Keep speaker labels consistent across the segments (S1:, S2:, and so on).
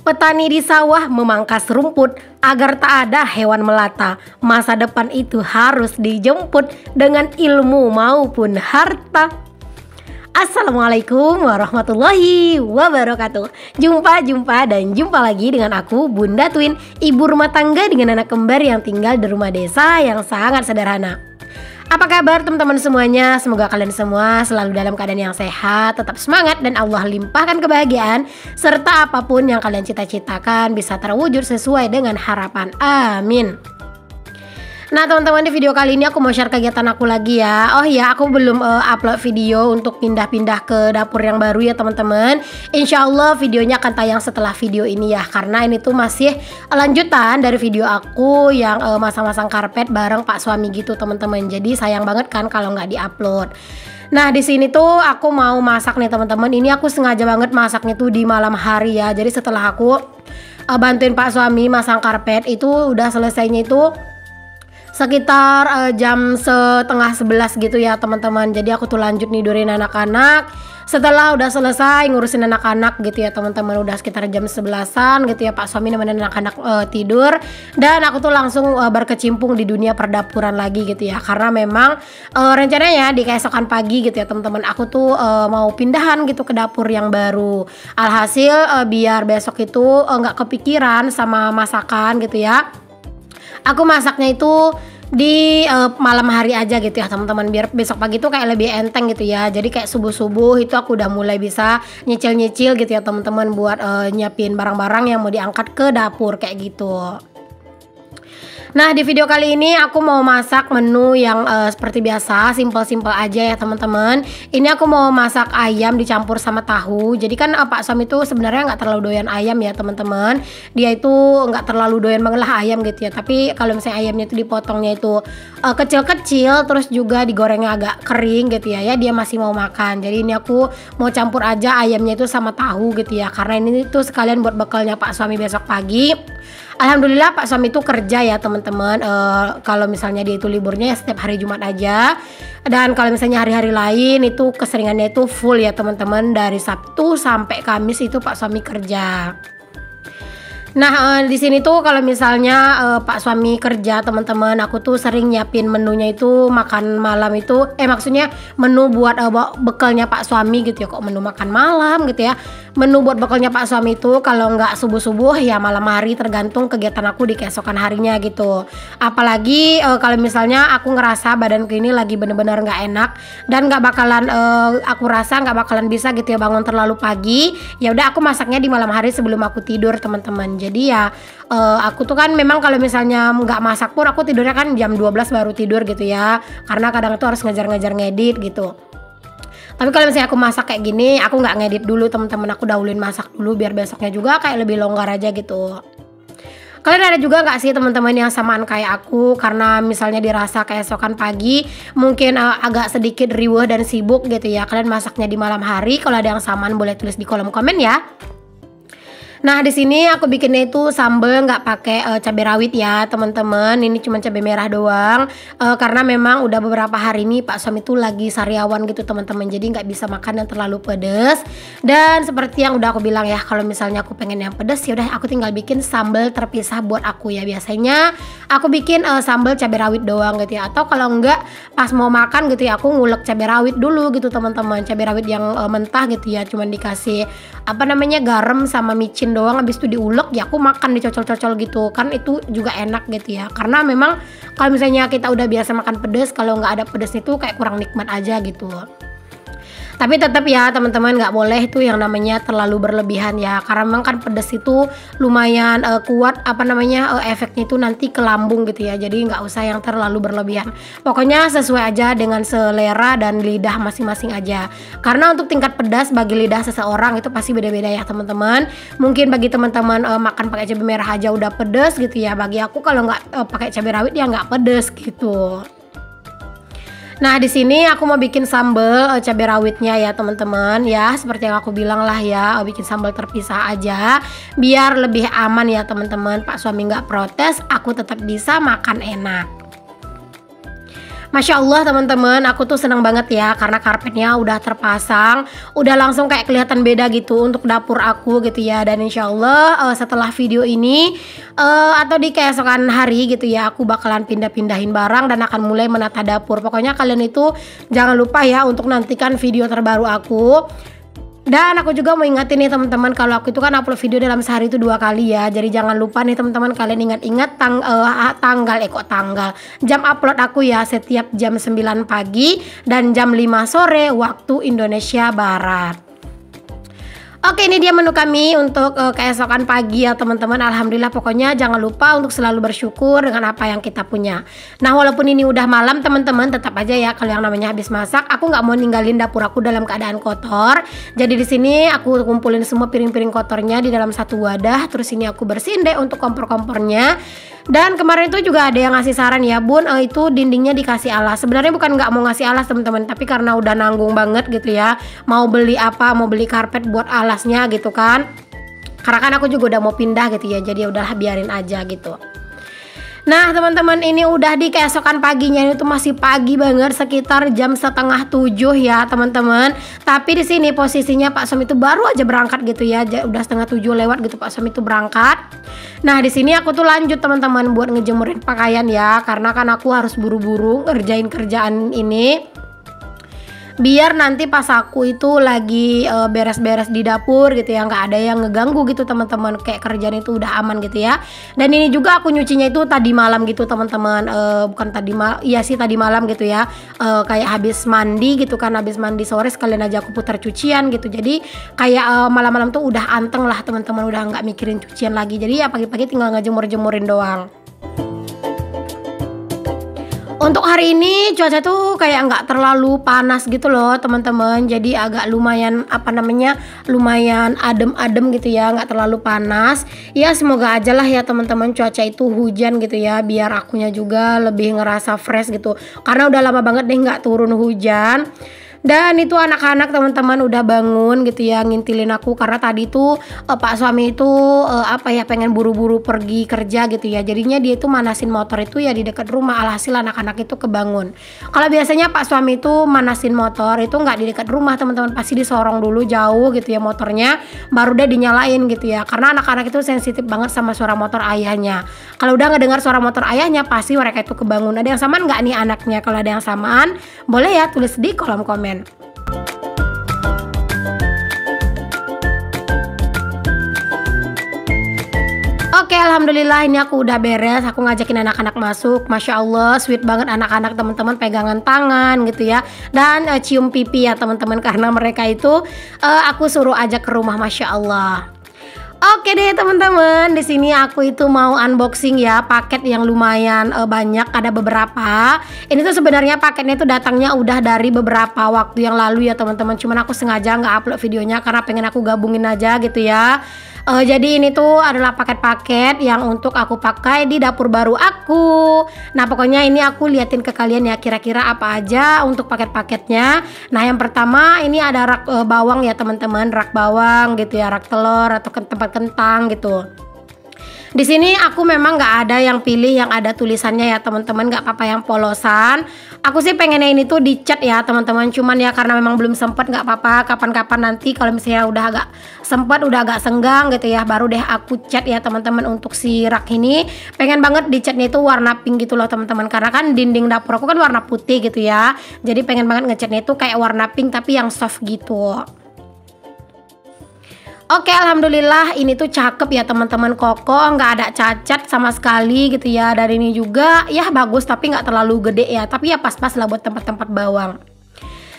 S1: Petani di sawah memangkas rumput agar tak ada hewan melata. Masa depan itu harus dijemput dengan ilmu maupun harta. Assalamualaikum warahmatullahi wabarakatuh. Jumpa lagi dengan aku, Bunda Twin, ibu rumah tangga dengan anak kembar yang tinggal di rumah desa yang sangat sederhana. Apa kabar teman-teman semuanya? Semoga kalian semua selalu dalam keadaan yang sehat, tetap semangat, dan Allah limpahkan kebahagiaan serta apapun yang kalian cita-citakan bisa terwujud sesuai dengan harapan. Amin. Nah teman-teman, di video kali ini aku mau share kegiatan aku lagi ya. Oh ya, aku belum upload video untuk pindah-pindah ke dapur yang baru ya teman-teman. Insya Allah videonya akan tayang setelah video ini ya, karena ini tuh masih lanjutan dari video aku yang masang-masang karpet bareng Pak suami gitu teman-teman. Jadi sayang banget kan kalau nggak diupload. Nah di sini tuh aku mau masak nih teman-teman. Ini aku sengaja banget masaknya tuh di malam hari ya. Jadi setelah aku bantuin Pak suami masang karpet, itu udah selesainya itu sekitar jam setengah 11 gitu ya teman-teman. Jadi aku tuh lanjut nidurin anak-anak. Setelah udah selesai ngurusin anak-anak gitu ya teman-teman, udah sekitar jam 11-an gitu ya, Pak suami nemenin anak-anak tidur. Dan aku tuh langsung berkecimpung di dunia perdapuran lagi gitu ya. Karena memang rencananya di keesokan pagi gitu ya teman-teman, aku tuh mau pindahan gitu ke dapur yang baru. Alhasil biar besok itu nggak kepikiran sama masakan gitu ya, aku masaknya itu di malam hari aja gitu ya teman-teman, biar besok pagi tuh kayak lebih enteng gitu ya. Jadi kayak subuh-subuh itu aku udah mulai bisa nyicil-nyicil gitu ya teman-teman, buat nyiapin barang-barang yang mau diangkat ke dapur kayak gitu. Nah di video kali ini aku mau masak menu yang seperti biasa, simple-simple aja ya teman-teman. Ini aku mau masak ayam dicampur sama tahu. Jadi kan Pak suami itu sebenarnya nggak terlalu doyan ayam ya teman-teman. Dia itu nggak terlalu doyan mengolah ayam gitu ya. Tapi kalau misalnya ayamnya itu dipotongnya itu kecil-kecil, terus juga digorengnya agak kering gitu ya, dia masih mau makan. Jadi ini aku mau campur aja ayamnya itu sama tahu gitu ya, karena ini tuh sekalian buat bekalnya Pak suami besok pagi. Alhamdulillah Pak suami itu kerja ya teman-teman. Kalau misalnya dia itu liburnya ya setiap hari Jumat aja. Dan kalau misalnya hari-hari lain itu keseringannya itu full ya teman-teman. Dari Sabtu sampai Kamis itu Pak suami kerja. Nah di sini tuh kalau misalnya Pak suami kerja teman-teman, aku tuh sering nyiapin menunya itu makan malam itu, maksudnya menu buat bekalnya Pak suami gitu ya. Kok menu makan malam gitu ya. Menu buat bekalnya Pak suami itu kalau nggak subuh-subuh ya malam hari, tergantung kegiatan aku di keesokan harinya gitu. Apalagi kalau misalnya aku ngerasa badanku ini lagi bener-bener nggak enak dan nggak bakalan aku rasa nggak bakalan bisa gitu ya bangun terlalu pagi, ya udah aku masaknya di malam hari sebelum aku tidur teman-teman. Jadi ya aku tuh kan memang kalau misalnya nggak masak pun aku tidurnya kan jam 12 baru tidur gitu ya, karena kadang tuh harus ngejar-ngejar ngedit gitu. Tapi kalau misalnya aku masak kayak gini, aku nggak ngedit dulu teman-teman, aku dahuluin masak dulu biar besoknya juga kayak lebih longgar aja gitu. Kalian ada juga nggak sih teman-teman yang samaan kayak aku, karena misalnya dirasa keesokan pagi mungkin agak sedikit riweuh dan sibuk gitu ya, kalian masaknya di malam hari? Kalau ada yang samaan boleh tulis di kolom komen ya. Nah di sini aku bikinnya itu sambal nggak pakai cabai rawit ya teman-teman. Ini cuma cabai merah doang, karena memang udah beberapa hari ini Pak suami tuh lagi sariawan gitu teman-teman. Jadi nggak bisa makan yang terlalu pedas. Dan seperti yang udah aku bilang ya, kalau misalnya aku pengen yang pedas ya udah aku tinggal bikin sambal terpisah buat aku ya. Biasanya aku bikin sambal cabai rawit doang gitu ya. Atau kalau enggak pas mau makan gitu ya, aku ngulek cabai rawit dulu gitu teman-teman. Cabai rawit yang mentah gitu ya, cuman dikasih garam sama micin doang, habis itu diulek ya aku makan dicocol-cocol gitu kan, itu juga enak gitu ya. Karena memang kalau misalnya kita udah biasa makan pedas, kalau nggak ada pedas itu kayak kurang nikmat aja gitu. Tapi tetap ya teman-teman, nggak boleh itu yang namanya terlalu berlebihan ya, karena memang kan pedas itu lumayan kuat efeknya itu nanti ke lambung gitu ya. Jadi nggak usah yang terlalu berlebihan, pokoknya sesuai aja dengan selera dan lidah masing-masing aja. Karena untuk tingkat pedas bagi lidah seseorang itu pasti beda-beda ya teman-teman. Mungkin bagi teman-teman makan pakai cabai merah aja udah pedas gitu ya, bagi aku kalau nggak pakai cabai rawit ya nggak pedas gitu. Nah di sini aku mau bikin sambal cabai rawitnya ya teman-teman ya, seperti yang aku bilang lah ya, bikin sambal terpisah aja biar lebih aman ya teman-teman. Pak suami nggak protes, aku tetap bisa makan enak. Masya Allah teman-teman, aku tuh senang banget ya karena karpetnya udah terpasang, udah langsung kayak kelihatan beda gitu untuk dapur aku gitu ya. Dan insya Allah setelah video ini atau di keesokan hari gitu ya, aku bakalan pindah-pindahin barang dan akan mulai menata dapur. Pokoknya kalian itu jangan lupa ya untuk nantikan video terbaru aku. Dan aku juga mau ingetin nih teman-teman, kalau aku itu kan upload video dalam sehari itu 2 kali ya. Jadi jangan lupa nih teman-teman, kalian ingat-ingat tanggal jam upload aku ya, setiap jam 9 pagi dan jam 5 sore waktu Indonesia Barat. Oke, ini dia menu kami untuk keesokan pagi ya teman-teman. Alhamdulillah, pokoknya jangan lupa untuk selalu bersyukur dengan apa yang kita punya. Nah, walaupun ini udah malam teman-teman, tetap aja ya kalau yang namanya habis masak, aku nggak mau ninggalin dapur aku dalam keadaan kotor. Jadi di sini aku kumpulin semua piring-piring kotornya di dalam satu wadah. Terus ini aku bersihin deh untuk kompor-kompornya. Dan kemarin itu juga ada yang ngasih saran ya, Bun, itu dindingnya dikasih alas. Sebenarnya bukan nggak mau ngasih alas teman-teman, tapi karena udah nanggung banget gitu ya, mau beli karpet buat alasnya gitu kan. Karena kan aku juga udah mau pindah gitu ya, jadi udahlah biarin aja gitu. Nah teman-teman, ini udah di keesokan paginya, ini tuh masih pagi banget, sekitar jam 6:30 ya teman-teman. Tapi di sini posisinya Pak Som itu baru aja berangkat gitu ya, udah 6:30 lewat gitu Pak Som itu berangkat. Nah di sini aku tuh lanjut teman-teman buat ngejemurin pakaian ya, karena kan aku harus buru-buru ngerjain kerjaan ini. Biar nanti pas aku itu lagi beres-beres di dapur gitu ya, nggak ada yang ngeganggu gitu teman-teman, kayak kerjaan itu udah aman gitu ya. Dan ini juga aku nyucinya itu tadi malam gitu teman-teman, bukan tadi malam, iya sih tadi malam gitu ya, kayak habis mandi gitu kan, habis mandi sore sekalian aja aku putar cucian gitu. Jadi kayak malam-malam tuh udah anteng lah teman-teman, udah nggak mikirin cucian lagi. Jadi ya pagi-pagi tinggal ngejemur-jemurin doang. Untuk hari ini cuaca tuh kayak nggak terlalu panas gitu loh teman-teman, jadi agak lumayan lumayan adem-adem gitu ya, nggak terlalu panas ya. Semoga aja lah ya teman-teman cuaca itu hujan gitu ya, biar akunya juga lebih ngerasa fresh gitu, karena udah lama banget deh nggak turun hujan. Dan itu anak-anak teman-teman udah bangun gitu ya, ngintilin aku karena tadi tuh Pak suami itu pengen buru-buru pergi kerja gitu ya. Jadinya dia itu manasin motor itu ya di dekat rumah, alhasil anak-anak itu kebangun. Kalau biasanya Pak suami itu manasin motor itu nggak di dekat rumah teman-teman, pasti disorong dulu jauh gitu ya motornya, baru deh dinyalain gitu ya. Karena anak-anak itu sensitif banget sama suara motor ayahnya. Kalau udah ngedengar suara motor ayahnya pasti mereka itu kebangun. Ada yang samaan nggak nih anaknya? Kalau ada yang samaan boleh ya tulis di kolom komen. Oke, alhamdulillah ini aku udah beres. Aku ngajakin anak-anak masuk. Masya Allah, sweet banget anak-anak teman-teman, pegangan tangan gitu ya, dan cium pipi ya teman-teman, karena mereka itu aku suruh ajak ke rumah. Masya Allah. Oke deh teman-teman, di sini aku itu mau unboxing ya paket yang lumayan banyak, ada beberapa. Ini tuh sebenarnya paketnya itu datangnya udah dari beberapa waktu yang lalu ya teman-teman. Cuman aku sengaja nggak upload videonya karena pengen aku gabungin aja gitu ya. Jadi ini tuh adalah paket-paket yang untuk aku pakai di dapur baru aku. Nah pokoknya ini aku liatin ke kalian ya kira-kira apa aja untuk paket-paketnya. Nah yang pertama ini ada rak bawang ya teman-teman, rak bawang gitu ya, rak telur atau tempat kentang gitu. Di sini aku memang nggak ada yang pilih yang ada tulisannya ya teman-teman, nggak apa-apa yang polosan. Aku sih pengennya ini tuh dicat ya teman-teman, cuman ya karena memang belum sempat, nggak apa-apa, kapan-kapan nanti kalau misalnya udah agak sempat, udah agak senggang gitu ya, baru deh aku cat ya teman-teman. Untuk si rak ini pengen banget dicatnya itu warna pink gitu loh teman-teman, karena kan dinding dapur aku kan warna putih gitu ya, jadi pengen banget ngecatnya itu kayak warna pink tapi yang soft gitu. Oke, alhamdulillah ini tuh cakep ya teman-teman, kokoh, nggak ada cacat sama sekali gitu ya. Dan ini juga ya bagus tapi nggak terlalu gede ya, tapi ya pas-pas lah buat tempat-tempat bawang.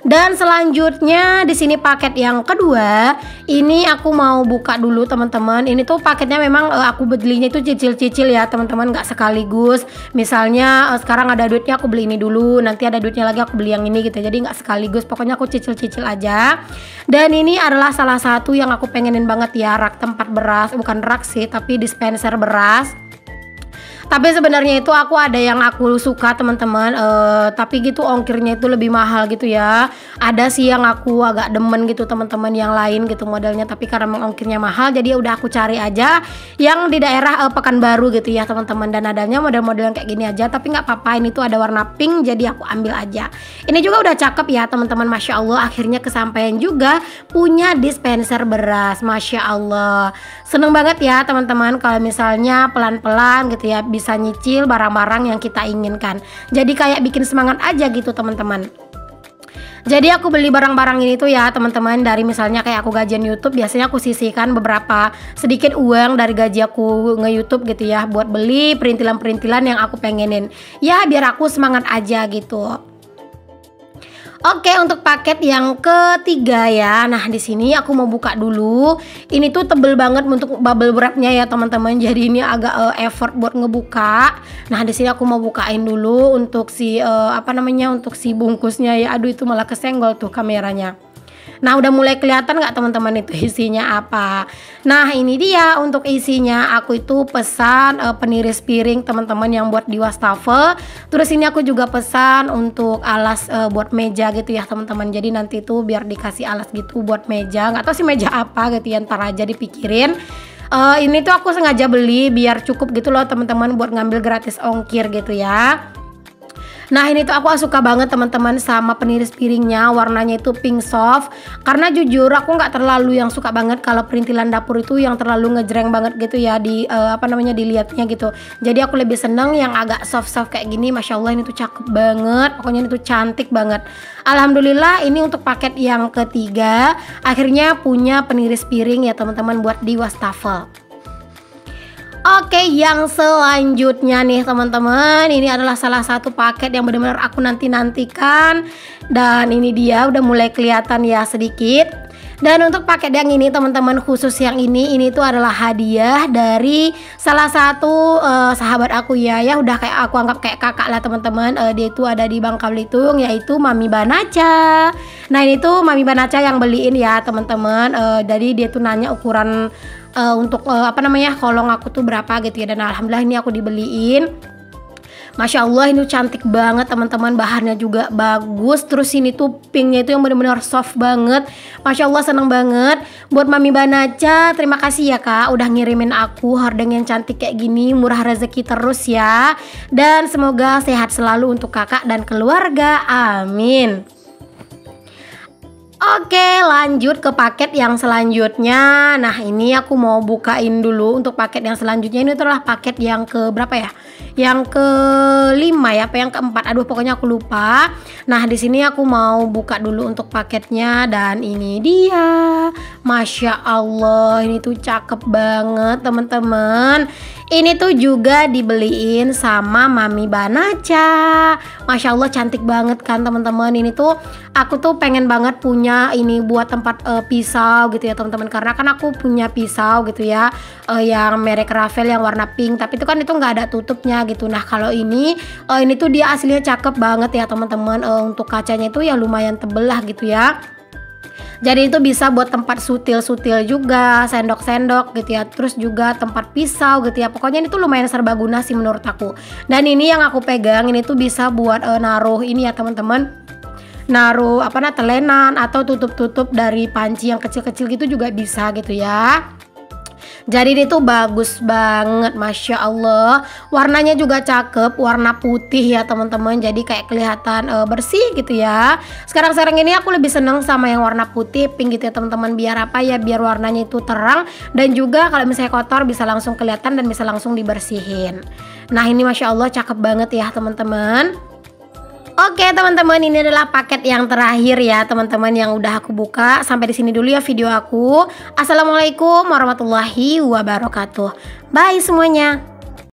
S1: Dan selanjutnya di sini paket yang kedua, ini aku mau buka dulu teman-teman. Ini tuh paketnya memang aku belinya itu cicil-cicil ya teman-teman, nggak sekaligus. Misalnya sekarang ada duitnya aku beli ini dulu, nanti ada duitnya lagi aku beli yang ini gitu. Jadi nggak sekaligus, pokoknya aku cicil-cicil aja. Dan ini adalah salah satu yang aku pengenin banget ya, rak tempat beras, bukan rak sih tapi dispenser beras. Tapi sebenarnya itu aku ada yang aku suka teman-teman, tapi gitu ongkirnya itu lebih mahal gitu ya. Ada sih yang aku agak demen gitu teman-teman yang lain gitu modelnya, tapi karena ongkirnya mahal jadi udah aku cari aja yang di daerah Pekanbaru gitu ya teman-teman. Dan adanya model-model yang kayak gini aja, tapi nggak apa-apa, ini tuh ada warna pink jadi aku ambil aja. Ini juga udah cakep ya teman-teman, Masya Allah, akhirnya kesampaian juga punya dispenser beras. Masya Allah, seneng banget ya teman-teman kalau misalnya pelan-pelan gitu ya bisa nyicil barang-barang yang kita inginkan. Jadi kayak bikin semangat aja gitu teman-teman. Jadi aku beli barang-barang ini tuh ya teman-teman, dari misalnya kayak aku gajian YouTube, biasanya aku sisihkan beberapa sedikit uang dari gaji aku nge-YouTube gitu ya buat beli perintilan-perintilan yang aku pengenin. Ya biar aku semangat aja gitu. Oke, untuk paket yang ketiga ya. Nah, di sini aku mau buka dulu. Ini tuh tebel banget untuk bubble wrapnya ya, teman-teman. Jadi ini agak effort buat ngebuka. Nah, di sini aku mau bukain dulu untuk si untuk si bungkusnya ya. Aduh, itu malah kesenggol tuh kameranya. Nah, udah mulai kelihatan nggak teman-teman itu isinya apa? Nah, ini dia untuk isinya. Aku itu pesan peniris piring teman-teman yang buat di wastafel. Terus ini aku juga pesan untuk alas buat meja gitu ya teman-teman. Jadi nanti tuh biar dikasih alas gitu buat meja. Nggak tahu sih meja apa gitu ya, ntar aja dipikirin. Ini tuh aku sengaja beli biar cukup gitu loh teman-teman buat ngambil gratis ongkir gitu ya. Nah, ini tuh aku suka banget teman-teman sama peniris piringnya, warnanya itu pink soft. Karena jujur aku nggak terlalu yang suka banget kalau perintilan dapur itu yang terlalu ngejreng banget gitu ya di dilihatnya gitu. Jadi aku lebih seneng yang agak soft-soft kayak gini. Masya Allah, ini tuh cakep banget. Pokoknya ini tuh cantik banget. Alhamdulillah, ini untuk paket yang ketiga akhirnya punya peniris piring ya teman-teman buat di wastafel. Oke, yang selanjutnya nih teman-teman, ini adalah salah satu paket yang benar-benar aku nantikan, dan ini dia udah mulai kelihatan ya sedikit. Dan untuk paket yang ini teman-teman, khusus yang ini tuh adalah hadiah dari salah satu sahabat aku ya, udah kayak aku anggap kayak kakak lah teman-teman. Dia itu ada di Bangka Belitung, yaitu Mami Banaca. Nah, ini tuh Mami Banaca yang beliin ya teman-teman. Jadi dia tuh nanya ukuran untuk kolong aku tuh berapa gitu ya, dan alhamdulillah ini aku dibeliin. Masya Allah, ini cantik banget teman-teman, bahannya juga bagus. Terus ini tuh pinknya itu yang benar-benar soft banget. Masya Allah, seneng banget. Buat Mami Banaca, terima kasih ya kak udah ngirimin aku hordeng yang cantik kayak gini. Murah rezeki terus ya, dan semoga sehat selalu untuk kakak dan keluarga, amin. Oke, lanjut ke paket yang selanjutnya. Nah, ini aku mau bukain dulu untuk paket yang selanjutnya. Ini adalah paket yang ke berapa ya? Yang kelima ya, apa yang keempat? Aduh, pokoknya aku lupa. Nah, di sini aku mau buka dulu untuk paketnya, dan ini dia. Masya Allah, ini tuh cakep banget teman-teman. Ini tuh juga dibeliin sama Mami Banaca. Masya Allah, cantik banget kan teman-teman. Ini tuh aku tuh pengen banget punya ini buat tempat pisau gitu ya teman-teman, karena kan aku punya pisau gitu ya yang merek Ravel yang warna pink, tapi itu kan itu nggak ada tutupnya gitu. Nah, kalau ini tuh dia aslinya cakep banget ya teman-teman. Untuk kacanya itu ya lumayan tebel lah gitu ya. Jadi itu bisa buat tempat sutil-sutil juga, sendok-sendok gitu ya. Terus juga tempat pisau gitu ya. Pokoknya ini tuh lumayan serbaguna sih menurut aku. Dan ini yang aku pegang ini tuh bisa buat naruh ini ya teman-teman. Naruh telenan atau tutup-tutup dari panci yang kecil-kecil gitu juga bisa gitu ya. Jadi ini tuh bagus banget, Masya Allah. Warnanya juga cakep, warna putih ya teman-teman. Jadi kayak kelihatan bersih gitu ya. Sekarang ini aku lebih seneng sama yang warna putih pink gitu ya teman-teman. Biar apa ya, biar warnanya itu terang, dan juga kalau misalnya kotor bisa langsung kelihatan dan bisa langsung dibersihin. Nah, ini Masya Allah cakep banget ya teman-teman. Oke teman-teman, ini adalah paket yang terakhir ya teman-teman yang udah aku buka. Sampai di sini dulu ya video aku. Assalamualaikum warahmatullahi wabarakatuh. Bye semuanya.